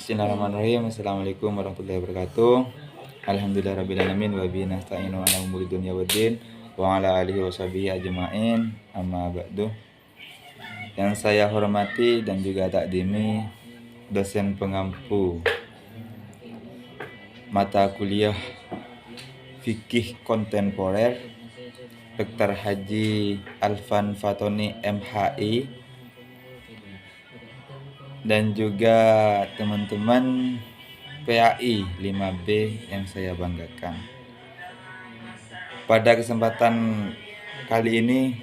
Bismillahirrahmanirrahim. Assalamualaikum warahmatullahi wabarakatuh. Alhamdulillahirrabbilalamin. Wa bihi nasta'inu ala umuri dunya waddin. Wa ala alihi wa sahbihi ajma'in. Amma ba'du. Yang saya hormati dan juga takdimi dosen pengampu mata kuliah Fikih Kontemporer Dr. Haji Alvan Fatoni MHI, dan juga teman-teman PAI 5B yang saya banggakan. Pada kesempatan kali ini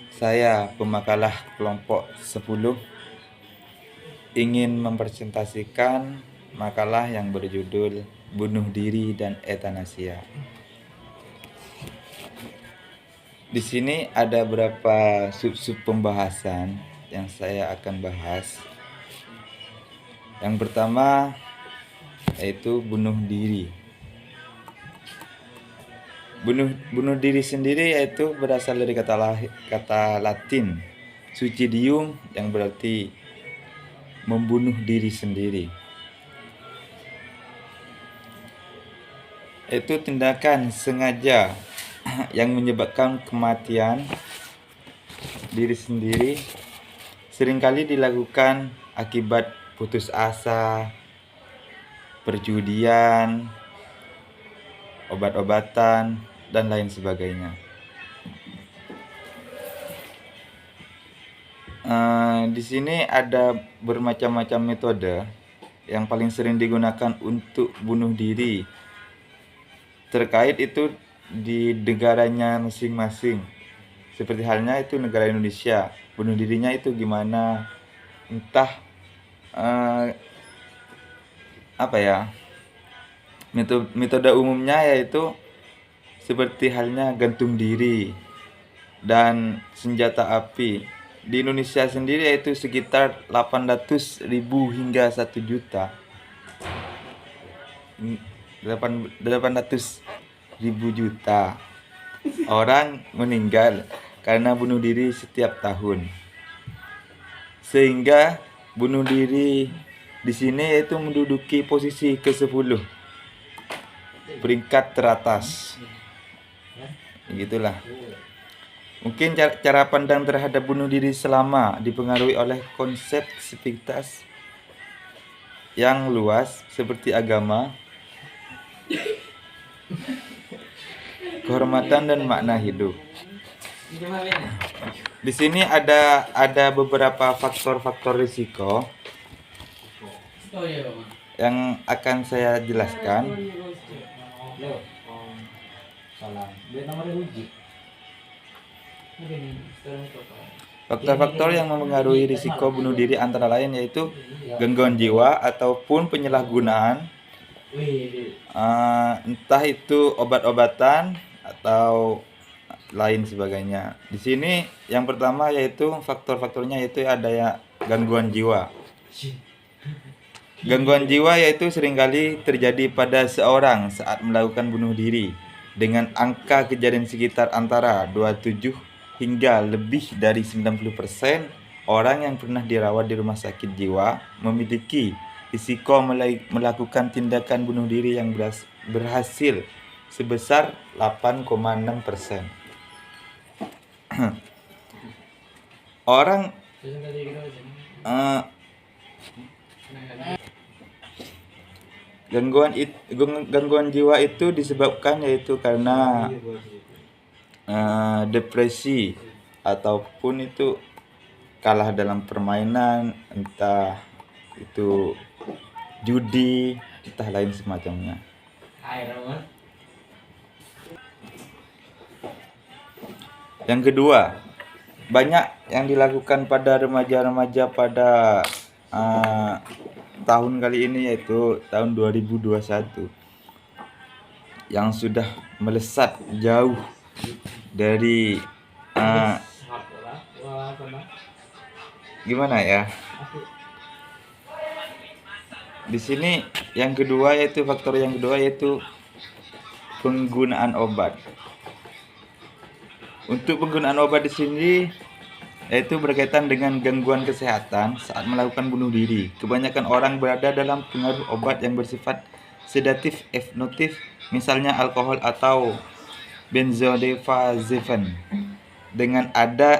saya pemakalah kelompok 10 ingin mempresentasikan makalah yang berjudul Bunuh Diri dan Etanasia. Di sini ada beberapa sub-sub pembahasan yang saya akan bahas. Yang pertama yaitu bunuh diri. Bunuh diri sendiri yaitu berasal dari kata Latin suicidium, yang berarti membunuh diri sendiri. Itu tindakan sengaja yang menyebabkan kematian diri sendiri, seringkali dilakukan akibat putus asa, perjudian, obat-obatan, dan lain sebagainya. Di sini ada bermacam-macam metode. Yang paling sering digunakan untuk bunuh diri terkait itu di negaranya masing-masing. Seperti halnya itu negara Indonesia, bunuh dirinya itu gimana? Entah metode umumnya yaitu seperti halnya gantung diri dan senjata api. Di Indonesia sendiri yaitu sekitar 800.000 hingga 1 juta. 800.000 juta orang meninggal karena bunuh diri setiap tahun. Sehingga bunuh diri di sini yaitu menduduki posisi ke-10, peringkat teratas. Begitulah. Mungkin cara pandang terhadap bunuh diri selama dipengaruhi oleh konsep spesifitas yang luas seperti agama, kehormatan, dan makna hidup. Di sini ada beberapa faktor-faktor risiko yang akan saya jelaskan. Faktor-faktor yang mempengaruhi risiko bunuh diri antara lain yaitu gangguan jiwa ataupun penyalahgunaan, entah itu obat-obatan atau lain sebagainya. Di sini yang pertama yaitu faktor-faktornya yaitu ada gangguan jiwa. Gangguan jiwa yaitu seringkali terjadi pada seorang saat melakukan bunuh diri, dengan angka kejadian sekitar antara 27 hingga lebih dari 90% orang yang pernah dirawat di rumah sakit jiwa memiliki risiko melakukan tindakan bunuh diri yang berhasil sebesar 8,6%. Gangguan jiwa itu disebabkan yaitu karena depresi ataupun itu kalah dalam permainan, entah itu judi, entah lain semacamnya. Yang kedua, banyak yang dilakukan pada remaja-remaja pada tahun kali ini yaitu tahun 2021 yang sudah melesat jauh dari Di sini faktor yang kedua yaitu penggunaan obat. Untuk penggunaan obat di sini yaitu berkaitan dengan gangguan kesehatan saat melakukan bunuh diri. Kebanyakan orang berada dalam pengaruh obat yang bersifat sedatif hipnotif, misalnya alkohol atau benzodiazepin. Dengan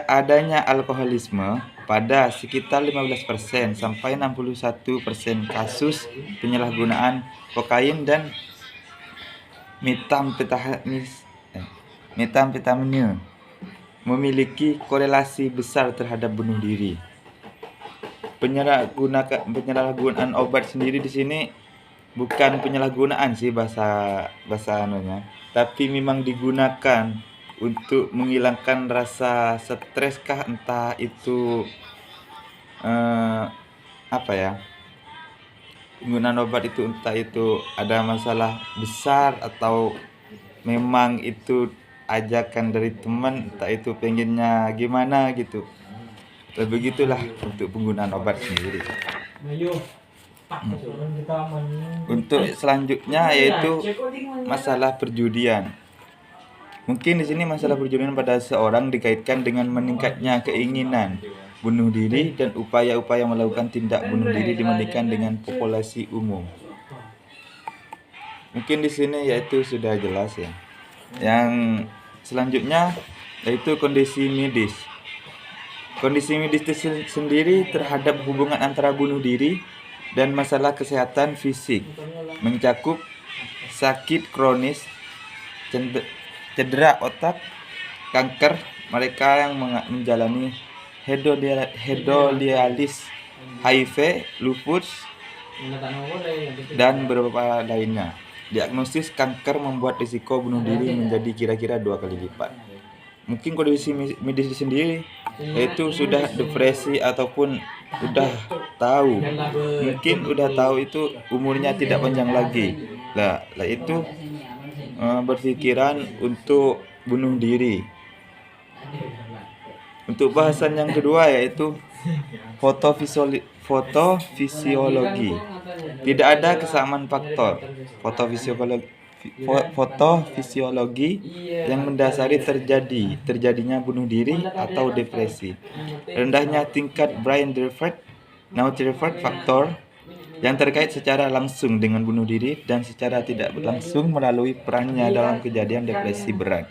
adanya alkoholisme pada sekitar 15% sampai 61% kasus penyalahgunaan kokain dan metamfetamin memiliki korelasi besar terhadap bunuh diri. Penyalahgunaan obat sendiri di sini bukan penyalahgunaan sih bahasa anunya, tapi memang digunakan untuk menghilangkan rasa stres kah, entah itu penggunaan obat itu entah itu ada masalah besar atau memang itu ajakan dari teman, entah itu pengennya gimana gitu. Begitulah untuk penggunaan obat sendiri. Untuk selanjutnya yaitu masalah perjudian. Mungkin di sini masalah perjudian pada seorang dikaitkan dengan meningkatnya keinginan bunuh diri dan upaya-upaya melakukan tindak bunuh diri dibandingkan dengan populasi umum. Mungkin di sini yaitu sudah jelas ya. Yang selanjutnya yaitu kondisi medis. Kondisi medis itu sendiri terhadap hubungan antara bunuh diri dan masalah kesehatan fisik, mencakup sakit kronis, cedera otak, kanker, mereka yang menjalani hemodialis, HIV, lupus, dan beberapa lainnya. Diagnosis kanker membuat risiko bunuh diri menjadi kira-kira 2 kali lipat. Mungkin kondisi medis sendiri yaitu sudah depresi ataupun mungkin udah tahu itu umurnya tidak panjang lagi. Lah itu berpikiran untuk bunuh diri. Untuk bahasan yang kedua yaitu fotofisiologi. Tidak ada kesamaan faktor fotofisiologi yang mendasari terjadinya bunuh diri atau depresi. Rendahnya tingkat brain neurofilament faktor yang terkait secara langsung dengan bunuh diri dan secara tidak langsung melalui perannya dalam kejadian depresi berat,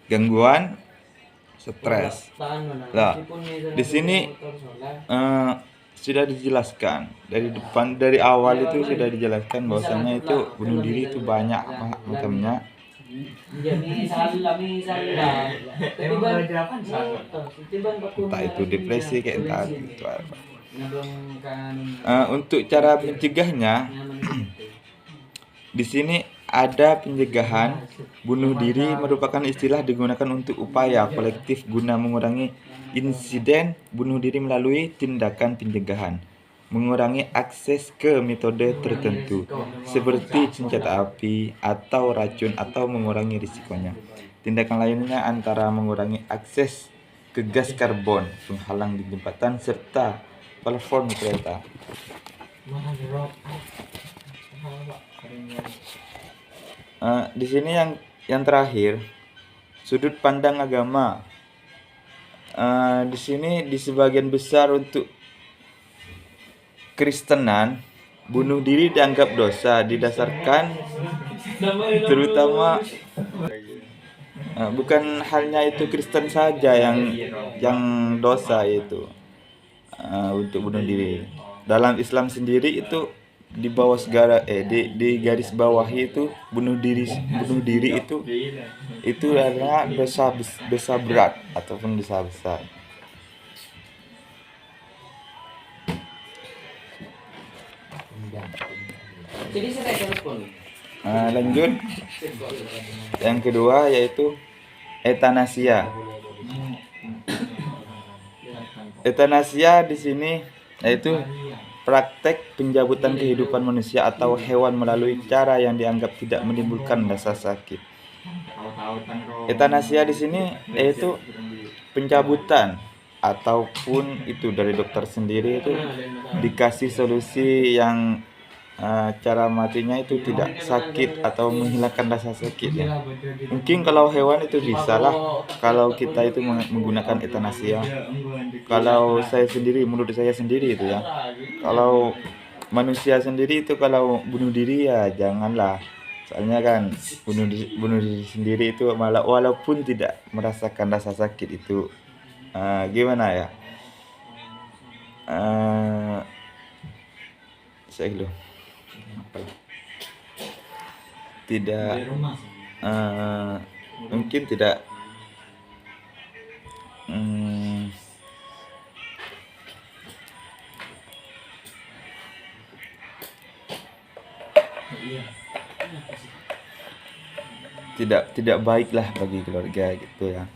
gangguan stres. Nah, di sini sudah dijelaskan dari awal itu sudah dijelaskan bahwasanya itu bunuh diri itu banyak macamnya. Entah itu depresi kayak entah itu apa. Untuk cara mencegahnya, di sini ada pencegahan bunuh diri merupakan istilah digunakan untuk upaya kolektif guna mengurangi insiden bunuh diri melalui tindakan pencegahan, mengurangi akses ke metode tertentu seperti senjata api atau racun atau mengurangi risikonya. Tindakan lainnya antara mengurangi akses ke gas karbon, penghalang di jembatan serta platform kereta. Di sini yang terakhir, sudut pandang agama. Di sini di sebagian besar untuk Kristenan, bunuh diri dianggap dosa didasarkan terutama bukan hanya itu Kristen saja yang dosa itu untuk bunuh diri. Dalam Islam sendiri itu di bawah segala di garis bawahi itu bunuh diri itu adalah dosa berat ataupun dosa besar. Lanjut yang kedua yaitu etanasia. Etanasia di sini yaitu praktek pencabutan kehidupan manusia atau hewan melalui cara yang dianggap tidak menimbulkan rasa sakit. Etanasia di sini yaitu pencabutan ataupun itu dari dokter sendiri itu dikasih solusi yang cara matinya itu tidak sakit atau menghilangkan rasa sakit ya. Mungkin kalau hewan itu bisa lah, kalau kita itu menggunakan etanasia. Kalau saya sendiri, menurut saya sendiri itu ya, kalau manusia sendiri itu kalau bunuh diri ya janganlah. Soalnya kan bunuh diri sendiri itu malah walaupun tidak merasakan rasa sakit itu gimana ya? Saya dulu tidak mungkin tidak tidak baiklah bagi keluarga gitu ya.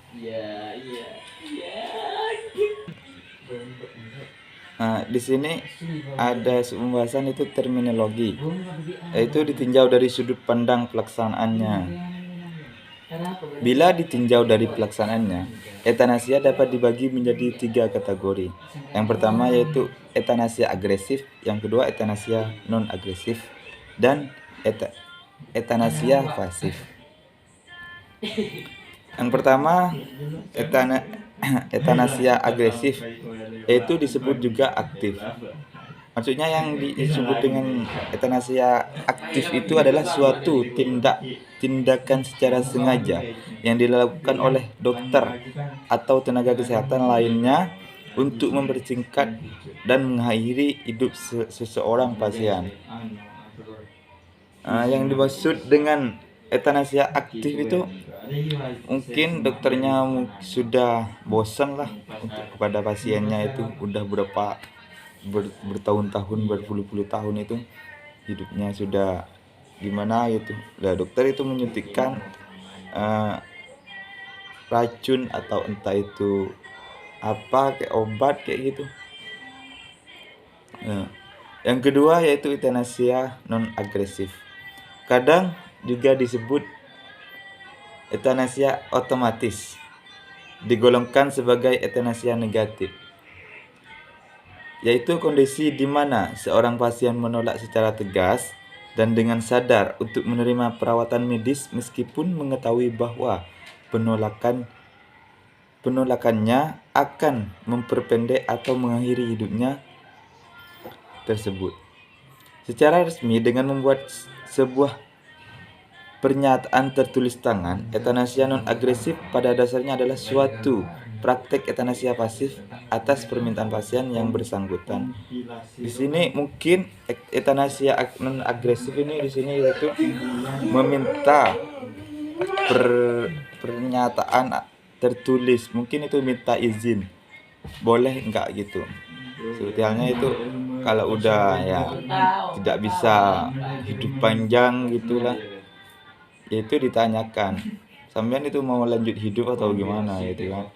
Di sini ada pembahasan itu terminologi, yaitu ditinjau dari sudut pandang pelaksanaannya. Bila ditinjau dari pelaksanaannya, etanasia dapat dibagi menjadi 3 kategori. Yang pertama yaitu etanasia agresif, yang kedua etanasia non agresif, dan etanasia pasif. Yang pertama etanasia agresif, yaitu disebut juga aktif. Maksudnya yang disebut dengan etanasia aktif itu adalah suatu tindakan secara sengaja yang dilakukan oleh dokter atau tenaga kesehatan lainnya untuk mempersingkat dan mengakhiri hidup seseorang pasien. Yang dimaksud dengan etanasia aktif itu mungkin dokternya sudah bosan lah untuk kepada pasiennya, itu udah bertahun-tahun, berpuluh-puluh tahun itu hidupnya sudah gimana gitu. Nah, dokter itu menyuntikkan racun atau entah itu apa kayak obat kayak gitu. Yang kedua yaitu etanasia non agresif. Kadang juga disebut etanasia otomatis, digolongkan sebagai etanasia negatif, yaitu kondisi di mana seorang pasien menolak secara tegas dan dengan sadar untuk menerima perawatan medis meskipun mengetahui bahwa penolakannya akan memperpendek atau mengakhiri hidupnya tersebut. Secara resmi dengan membuat sebuah pernyataan tertulis tangan, etanasia non agresif pada dasarnya adalah suatu praktek etanasia pasif atas permintaan pasien yang bersangkutan. Di sini mungkin etanasia non agresif ini di sini yaitu meminta pernyataan tertulis, mungkin itu minta izin, boleh enggak gitu. Sebetulnya itu kalau udah ya tidak bisa hidup panjang gitulah, itu ditanyakan sampean itu mau lanjut hidup atau gimana gitu kan.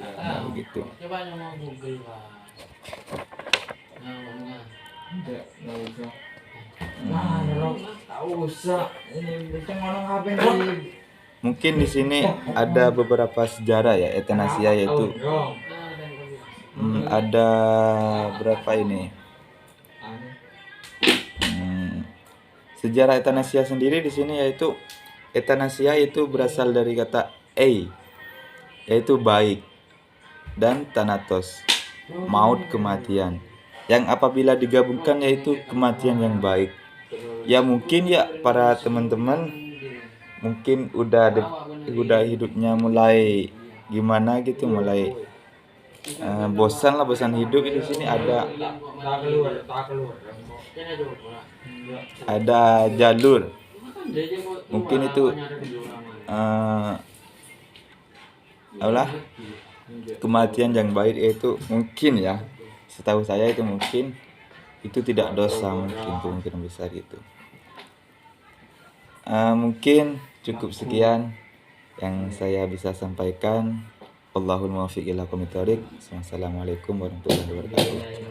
Nah, begitu. Coba mau Google, Pak. Mungkin di sini ada beberapa sejarah ya etanasia, yaitu ada berapa ini. Sejarah etanasia sendiri di sini yaitu etanasia itu berasal dari kata yaitu baik, dan thanatos, maut, kematian, yang apabila digabungkan yaitu kematian yang baik. Ya mungkin ya para teman-teman mungkin udah hidupnya mulai gimana gitu, mulai bosan hidup. Di sini ada jalur, mungkin itu kematian yang baik, itu mungkin ya, setahu saya itu mungkin itu tidak dosa, mungkin kemungkinan besar gitu. Mungkin cukup sekian yang saya bisa sampaikan. Wallahul muwaffiq ila aqwamit thoriq. Wassalamualaikum warahmatullahi wabarakatuh.